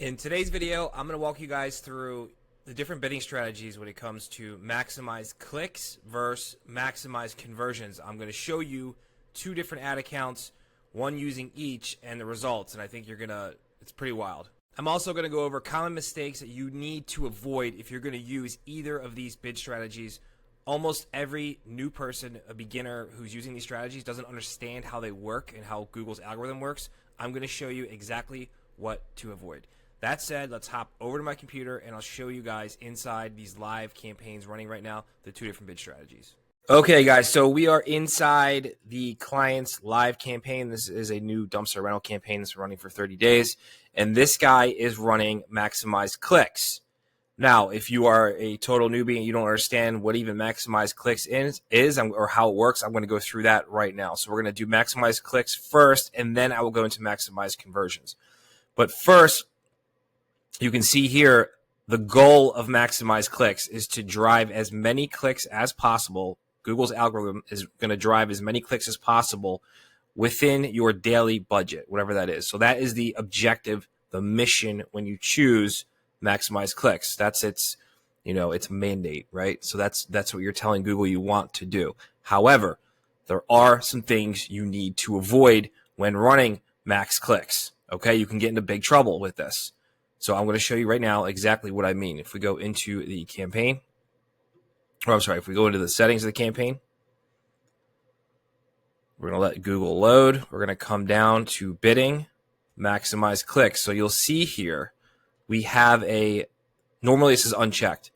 In today's video, I'm going to walk you guys through the different bidding strategies when it comes to maximize clicks versus maximize conversions. I'm going to show you two different ad accounts, one using each, and the results, and I think it's pretty wild. I'm also going to go over common mistakes that you need to avoid if you're going to use either of these bid strategies. Almost every new person, a beginner who's using these strategies, doesn't understand how they work and how Google's algorithm works. I'm going to show you exactly what to avoid. That said, let's hop over to my computer and I'll show you guys inside these live campaigns running right now, the two different bid strategies. Okay, guys, so we are inside the client's live campaign. This is a new dumpster rental campaign that's running for 30 days. And this guy is running maximize clicks. Now, if you are a total newbie and you don't understand what even maximize clicks is or how it works, I'm going to go through that right now. So we're going to do maximize clicks first, and then I will go into maximize conversions. But first, you can see here, the goal of maximize clicks is to drive as many clicks as possible. Google's algorithm is going to drive as many clicks as possible within your daily budget, whatever that is. So that is the objective, the mission when you choose maximize clicks. That's its mandate, right? So that's what you're telling Google you want to do. However, there are some things you need to avoid when running max clicks. Okay, you can get into big trouble with this. So I'm going to show you right now exactly what I mean. If we go into the campaign, if we go into the settings of the campaign, we're going to let Google load. We're going to come down to bidding, maximize clicks. So you'll see here, we have normally this is unchecked.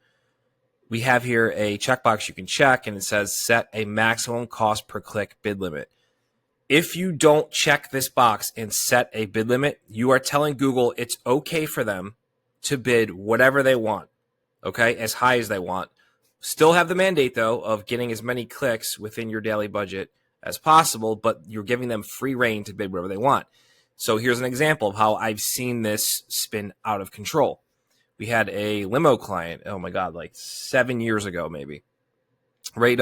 We have here a checkbox you can check, and it says set a maximum cost per click bid limit. If you don't check this box and set a bid limit, you are telling Google it's okay for them to bid whatever they want, okay, as high as they want. Still have the mandate, though, of getting as many clicks within your daily budget as possible, but you're giving them free reign to bid whatever they want. So here's an example of how I've seen this spin out of control. We had a limo client, oh my God, like 7 years ago maybe, right?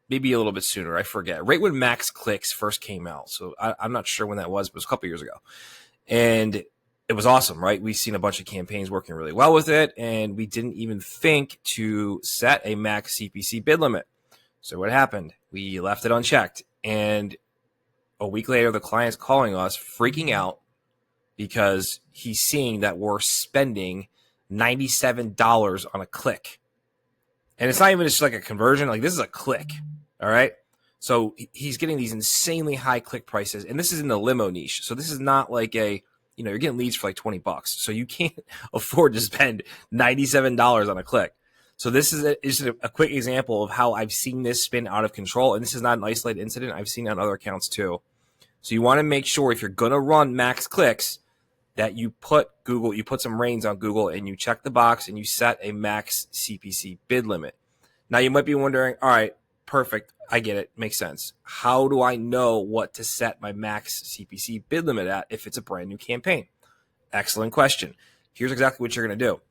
Maybe a little bit sooner, I forget. Right when Max Clicks first came out. So I'm not sure when that was, but it was a couple years ago. And it was awesome, right? We've seen a bunch of campaigns working really well with it, and we didn't even think to set a max CPC bid limit. So what happened? We left it unchecked. And a week later, the client's calling us, freaking out because he's seeing that we're spending $97 on a click. And it's not even just like a conversion. Like, this is a click. All right. So he's getting these insanely high click prices. And this is in the limo niche. So this is not like you're getting leads for like $20. So you can't afford to spend $97 on a click. So this is a quick example of how I've seen this spin out of control. And this is not an isolated incident. I've seen it on other accounts too. So you want to make sure if you're going to run max clicks that you put some reins on Google and you check the box and you set a max CPC bid limit. Now you might be wondering, all right, perfect. I get it. Makes sense. How do I know what to set my max CPC bid limit at if it's a brand new campaign? Excellent question. Here's exactly what you're going to do.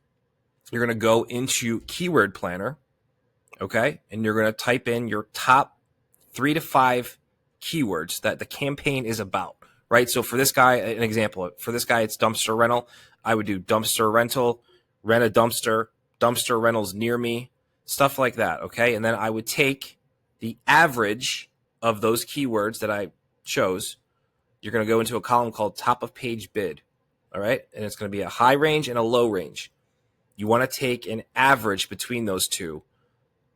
You're going to go into Keyword Planner, okay? And you're going to type in your top 3 to 5 keywords that the campaign is about, right? So for this guy, an example, for this guy, it's dumpster rental. I would do dumpster rental, rent a dumpster, dumpster rentals near me, stuff like that, okay? And then I would take the average of those keywords that I chose. You're going to go into a column called top of page bid, all right? And it's going to be a high range and a low range. You want to take an average between those two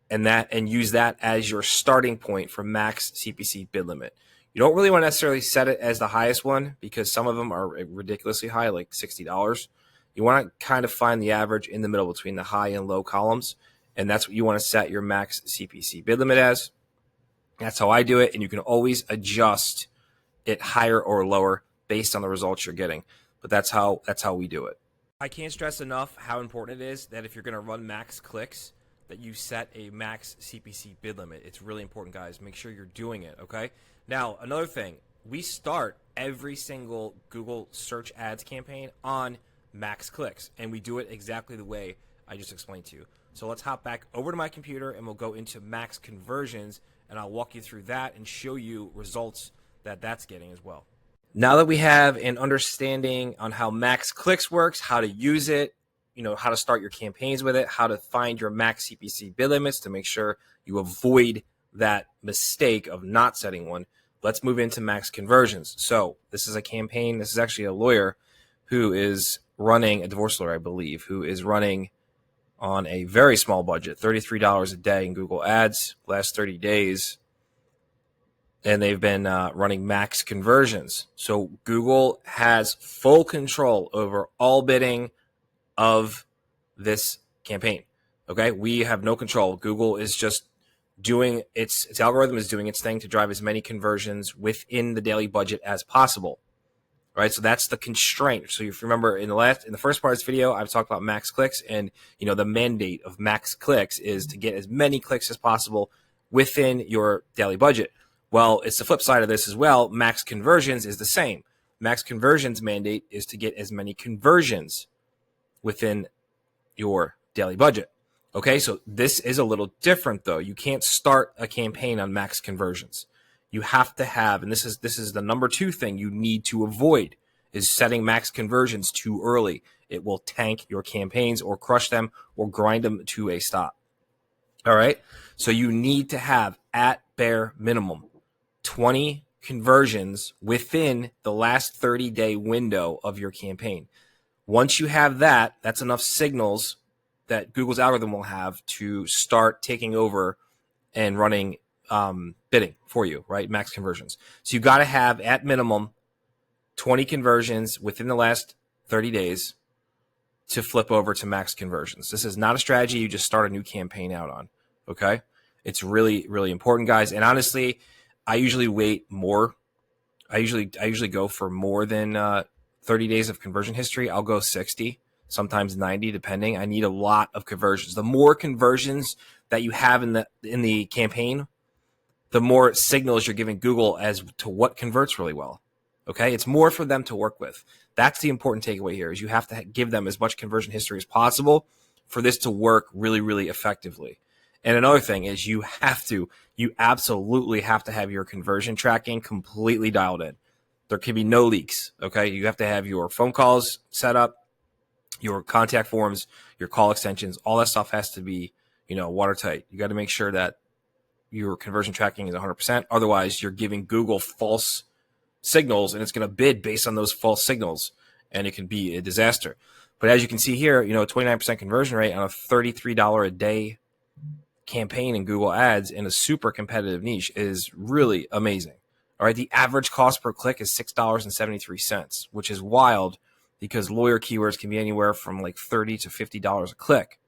and use that as your starting point for max CPC bid limit. You don't really want to necessarily set it as the highest one because some of them are ridiculously high, like $60. You want to kind of find the average in the middle between the high and low columns, and that's what you want to set your max CPC bid limit as. That's how I do it, and you can always adjust it higher or lower based on the results you're getting. But that's how we do it. I can't stress enough how important it is that if you're going to run max clicks, that you set a max CPC bid limit. It's really important, guys. Make sure you're doing it, okay? Now, another thing, we start every single Google search ads campaign on max clicks, and we do it exactly the way I just explained to you. So let's hop back over to my computer, and we'll go into max conversions, and I'll walk you through that and show you results that that's getting as well. Now that we have an understanding on how Max Clicks works, how to use it, how to start your campaigns with it, how to find your max CPC bid limits to make sure you avoid that mistake of not setting one, let's move into max conversions. So this is a campaign. This is actually a lawyer who is running, a divorce lawyer, I believe, who is running on a very small budget, $33 a day in Google Ads, last 30 days. And they've been running max conversions. So Google has full control over all bidding of this campaign. Okay, we have no control. Google is just doing its algorithm is doing its thing to drive as many conversions within the daily budget as possible. All right, so that's the constraint. So if you remember in the first part of this video, I've talked about max clicks, and the mandate of max clicks is to get as many clicks as possible within your daily budget. Well, it's the flip side of this as well. Max conversions is the same. Max conversions mandate is to get as many conversions within your daily budget. Okay, so this is a little different though. You can't start a campaign on max conversions. You have to have, and this is the number 2 thing you need to avoid, is setting max conversions too early. It will tank your campaigns or crush them or grind them to a stop. All right, so you need to have, at bare minimum, 20 conversions within the last 30-day window of your campaign. Once you have that, that's enough signals that Google's algorithm will have to start taking over and running bidding for you, right? Max conversions. So you got to have, at minimum, 20 conversions within the last 30 days to flip over to max conversions. This is not a strategy you just start a new campaign out on, okay? It's really, really important, guys. And honestly, I usually wait more. I usually go for more than 30 days of conversion history. I'll go 60, sometimes 90, depending. I need a lot of conversions. The more conversions that you have in the campaign, the more signals you're giving Google as to what converts really well. Okay, it's more for them to work with. That's the important takeaway here, is you have to give them as much conversion history as possible for this to work really, really effectively. And another thing is you absolutely have to have your conversion tracking completely dialed in. There can be no leaks, okay? You have to have your phone calls set up, your contact forms, your call extensions, all that stuff has to be, watertight. You got to make sure that your conversion tracking is 100%. Otherwise, you're giving Google false signals, and it's going to bid based on those false signals, and it can be a disaster. But as you can see here, 29% conversion rate on a $33 a day campaign in Google Ads in a super competitive niche is really amazing. All right, the average cost per click is $6.73, which is wild because lawyer keywords can be anywhere from like $30 to $50 a click.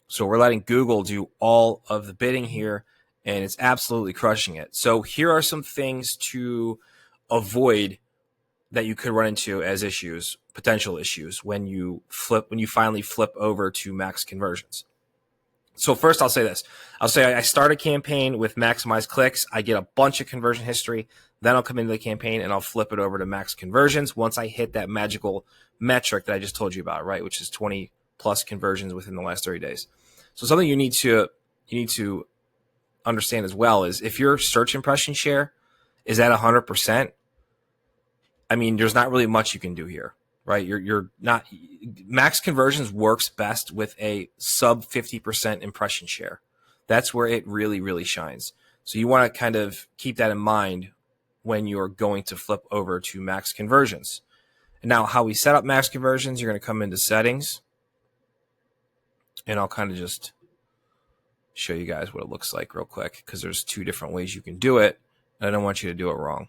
So we're letting Google do all of the bidding here, and it's absolutely crushing it. So here are some things to avoid that you could run into as issues, potential issues, when you finally flip over to max conversions. So first, I'll say this. I'll say I start a campaign with maximize clicks. I get a bunch of conversion history. Then I'll come into the campaign and I'll flip it over to max conversions once I hit that magical metric that I just told you about, right? Which is 20 plus conversions within the last 30 days. So something you need to understand as well is if your search impression share is at 100%, I mean, there's not really much you can do here. Right, you're not, max conversions works best with a sub 50% impression share. That's where it really, really shines. So you want to kind of keep that in mind when you're going to flip over to max conversions. And now how we set up max conversions, you're going to come into settings, and I'll kind of just show you guys what it looks like real quick, because there's 2 different ways you can do it, and I don't want you to do it wrong.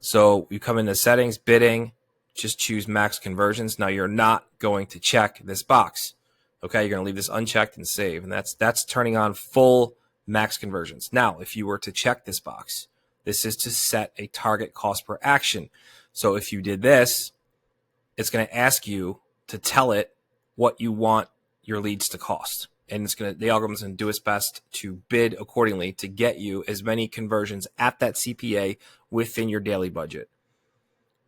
So you come into settings, bidding, just choose max conversions. Now you're not going to check this box. Okay, you're going to leave this unchecked and save, and that's turning on full max conversions. Now, if you were to check this box, this is to set a target cost per action. So if you did this, it's going to ask you to tell it what you want your leads to cost, and the algorithm's going to do its best to bid accordingly to get you as many conversions at that CPA within your daily budget.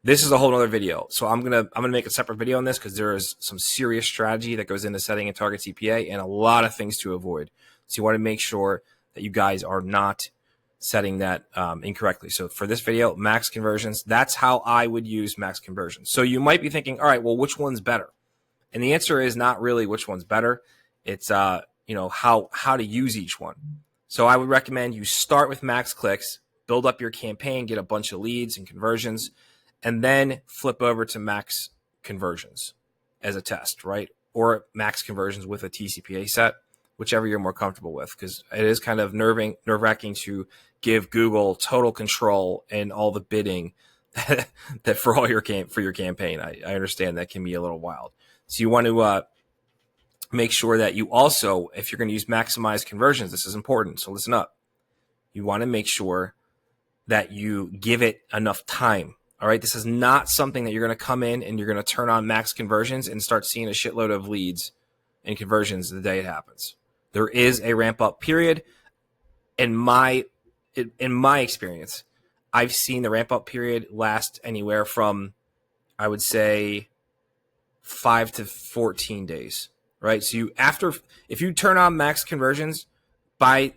This is a whole other video. So I'm gonna make a separate video on this because there is some serious strategy that goes into setting a target CPA and a lot of things to avoid. So you want to make sure that you guys are not setting that incorrectly. So for this video, max conversions, that's how I would use max conversions. So you might be thinking, all right, well, which one's better? And the answer is not really which one's better. It's how to use each one. So I would recommend you start with max clicks, build up your campaign, get a bunch of leads and conversions, and then flip over to max conversions as a test, right? Or max conversions with a TCPA set, whichever you're more comfortable with, because it is kind of nerve-wracking to give Google total control and all the bidding that for all your campaign. I understand that can be a little wild. So you want to make sure that you also, if you're going to use maximize conversions, this is important. So listen up. You want to make sure that you give it enough time. All right. This is not something that you're going to come in and you're going to turn on max conversions and start seeing a shitload of leads and conversions the day it happens. There is a ramp up period. In my experience, I've seen the ramp up period last anywhere from, I would say, 5 to 14 days, right? So if you turn on max conversions by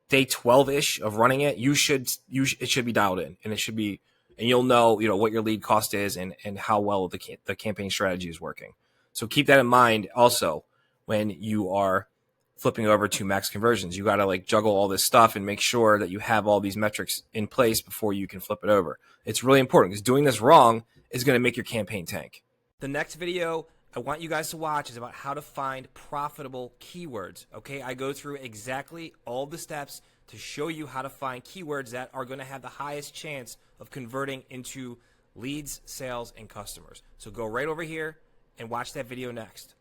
day 12-ish of running it, it should be dialed in, and you'll know what your lead cost is and how well the campaign strategy is working. So keep that in mind also when you are flipping over to max conversions. You got to juggle all this stuff and make sure that you have all these metrics in place before you can flip it over. It's really important because doing this wrong is going to make your campaign tank. The next video I want you guys to watch is about how to find profitable keywords. Okay, I go through exactly all the steps to show you how to find keywords that are going to have the highest chance of converting into leads, sales, and customers. So go right over here and watch that video next.